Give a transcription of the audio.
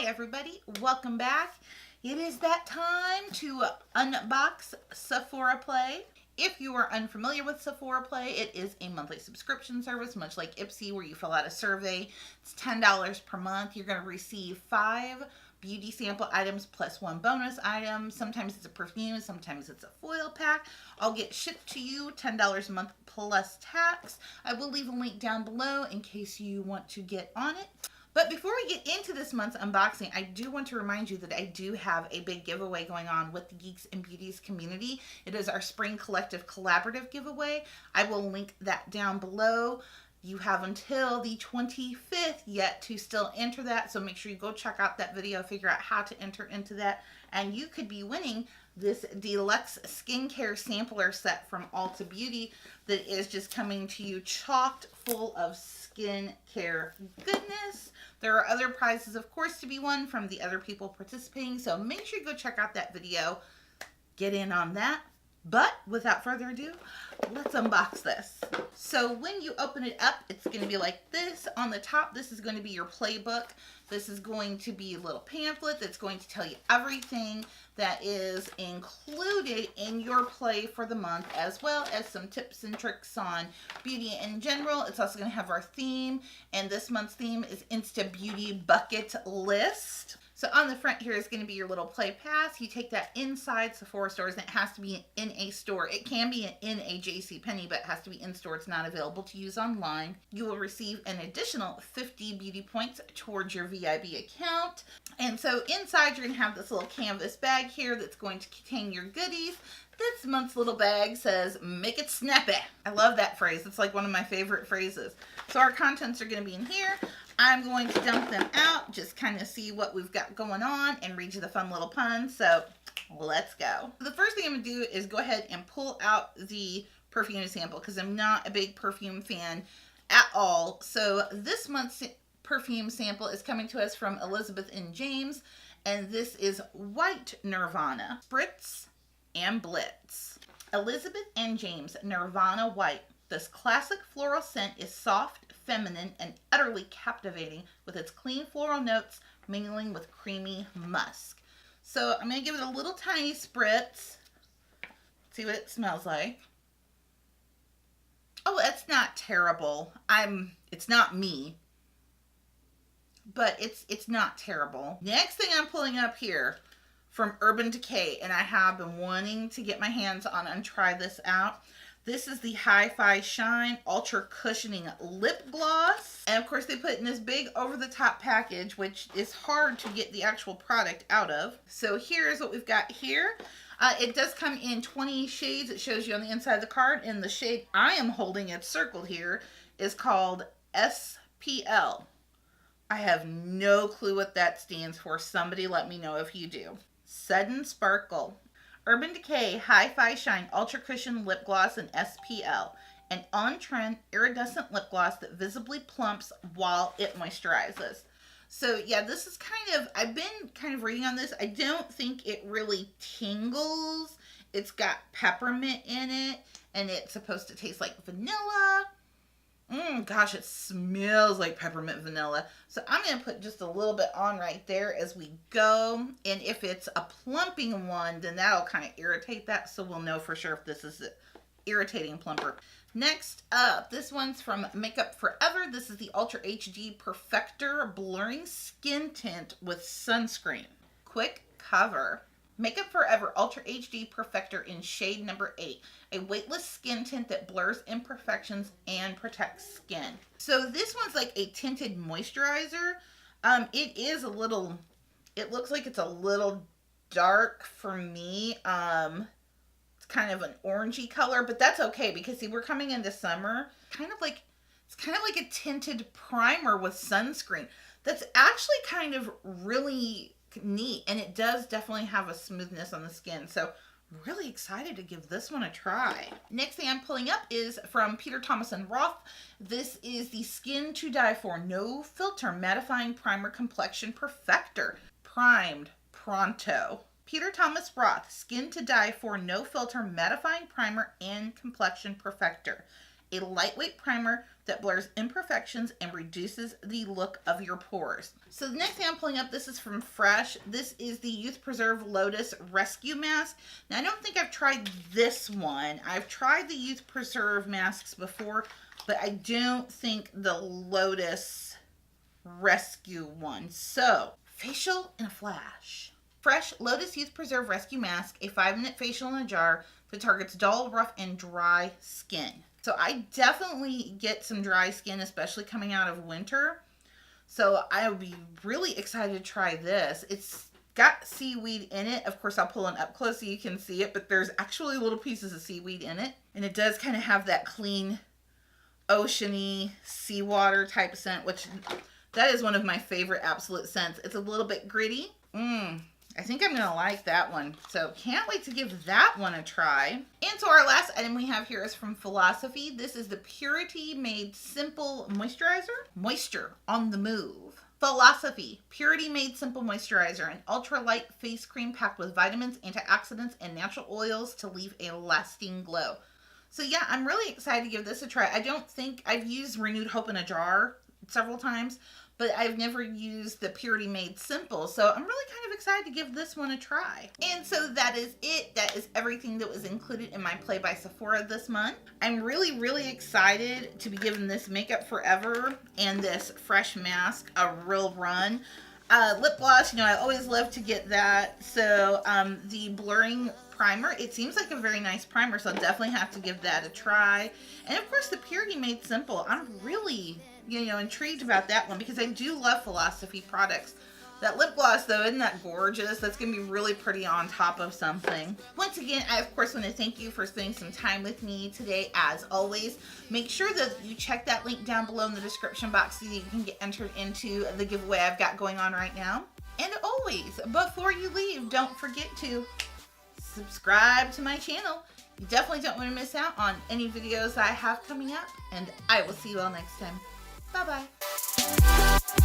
Hi everybody, welcome back. It is that time to unbox Sephora Play. If you are unfamiliar with Sephora Play, it is a monthly subscription service, much like Ipsy, where you fill out a survey. It's $10 per month. You're going to receive 5 beauty sample items plus 1 bonus item. Sometimes it's a perfume, sometimes it's a foil pack. I'll get shipped to you, $10 a month plus tax. I will leave a link down below in case you want to get on it. But before we get into this month's unboxing, I do want to remind you that I do have a big giveaway going on with the Geeks and Beauties community. It is our Spring Collective Collaborative giveaway. I will link that down below. You have until the 25th yet to still enter that, so make sure you go check out that video, figure out how to enter into that, and you could be winning this deluxe skincare sampler set from Ulta Beauty that is just coming to you chocked full of skincare goodness. There are other prizes, of course, to be won from the other people participating, so make sure you go check out that video, get in on that. But without further ado, let's unbox this. So when you open it up, it's going to be like this. On the top, this is going to be your playbook. This is going to be a little pamphlet that's going to tell you everything that is included in your play for the month, as well as some tips and tricks on beauty in general. It's also going to have our theme, and this month's theme is Insta Beauty Bucket List. So on the front here is going to be your little play pass. You take that inside Sephora stores, and it has to be in a store. It can be in a JCPenney, but it has to be in store. It's not available to use online. You will receive an additional 50 beauty points towards your VIB account. And so inside you're going to have this little canvas bag here that's going to contain your goodies. This month's little bag says, "Make it snappy." I love that phrase. It's like one of my favorite phrases. So our contents are going to be in here. I'm going to dump them out, just kind of see what we've got going on and read you the fun little puns. So let's go. The first thing I'm going to do is go ahead and pull out the perfume sample because I'm not a big perfume fan at all. So this month's perfume sample is coming to us from Elizabeth and James, and this is White Nirvana Spritz and Blitz. Elizabeth and James Nirvana White. This classic floral scent is soft, feminine, and utterly captivating with its clean floral notes mingling with creamy musk. So I'm going to give it a little tiny spritz. See what it smells like. Oh, that's not terrible. It's not me. But it's not terrible. Next thing I'm pulling up here from Urban Decay, and I have been wanting to get my hands on and try this out. This is the Hi-Fi Shine Ultra Cushioning Lip Gloss. And of course they put it in this big over-the-top package, which is hard to get the actual product out of. So here's what we've got here. It does come in 20 shades. It shows you on the inside of the card. And the shade I am holding, it's circled here, is called SPL. I have no clue what that stands for. Somebody let me know if you do. Sudden Sparkle. Urban Decay Hi-Fi Shine Ultra Cushion Lip Gloss in SPL. An on-trend iridescent lip gloss that visibly plumps while it moisturizes. So yeah, this is I've been kind of reading on this. I don't think it really tingles. It's got peppermint in it, and it's supposed to taste like vanilla. Gosh, it smells like peppermint vanilla. So I'm going to put just a little bit on right there as we go. And if it's a plumping one, then that'll kind of irritate that. So we'll know for sure if this is an irritating plumper. Next up, this one's from Makeup Forever. This is the Ultra HD Perfector Blurring Skin Tint with Sunscreen. Quick cover. Makeup Forever Ultra HD Perfector in shade number 8. A weightless skin tint that blurs imperfections and protects skin. So this one's like a tinted moisturizer. It looks like it's a little dark for me. It's kind of an orangey color, but that's okay because see, we're coming into summer. It's kind of like a tinted primer with sunscreen. That's actually kind of really neat, and it does definitely have a smoothness on the skin, so I'm really excited to give this one a try. Next thing I'm pulling up is from Peter Thomas and Roth. This is the Skin to Die For No Filter Mattifying Primer Complexion Perfector. Primed Pronto. Peter Thomas Roth Skin to Die For No Filter Mattifying Primer and Complexion Perfector. a lightweight primer that blurs imperfections and reduces the look of your pores. So the next thing I'm pulling up, this is from Fresh. This is the Youth Preserve Lotus Rescue Mask. Now, I don't think I've tried this one. I've tried the Youth Preserve masks before, but I don't think the Lotus Rescue one. So, facial in a flash. Fresh Lotus Youth Preserve Rescue Mask, a 5-minute facial in a jar that targets dull, rough, and dry skin. So I definitely get some dry skin, especially coming out of winter. So I'll be really excited to try this. It's got seaweed in it. Of course, I'll pull it up close so you can see it, but there's actually little pieces of seaweed in it. And it does kind of have that clean, oceany, seawater type scent, which that is one of my favorite absolute scents. It's a little bit gritty. I think I'm going to like that one. So can't wait to give that one a try. And so our last item we have here is from Philosophy. This is the Purity Made Simple Moisturizer. Moisture on the move. Philosophy Purity Made Simple Moisturizer, an ultra-light face cream packed with vitamins, antioxidants, and natural oils to leave a lasting glow. So yeah, I'm really excited to give this a try. I don't think I've used Renewed Hope in a jar several times, but I've never used the Purity Made Simple. So I'm really kind of excited to give this one a try. And so that is it. That is everything that was included in my Play by Sephora this month. I'm really, really excited to be giving this Makeup Forever and this Fresh Mask a real run. Lip gloss, you know, I always love to get that. So the blurring primer, it seems like a very nice primer, so I'll definitely have to give that a try. And of course the Purity Made Simple, I'm really, you know, intrigued about that one because I do love Philosophy products. That lip gloss though, isn't that gorgeous? That's gonna be really pretty on top of something. Once again, I of course want to thank you for spending some time with me today. As always, make sure that you check that link down below in the description box so that you can get entered into the giveaway I've got going on right now. And always, before you leave, don't forget to subscribe to my channel. You definitely don't want to miss out on any videos I have coming up, and I will see you all next time. Bye bye.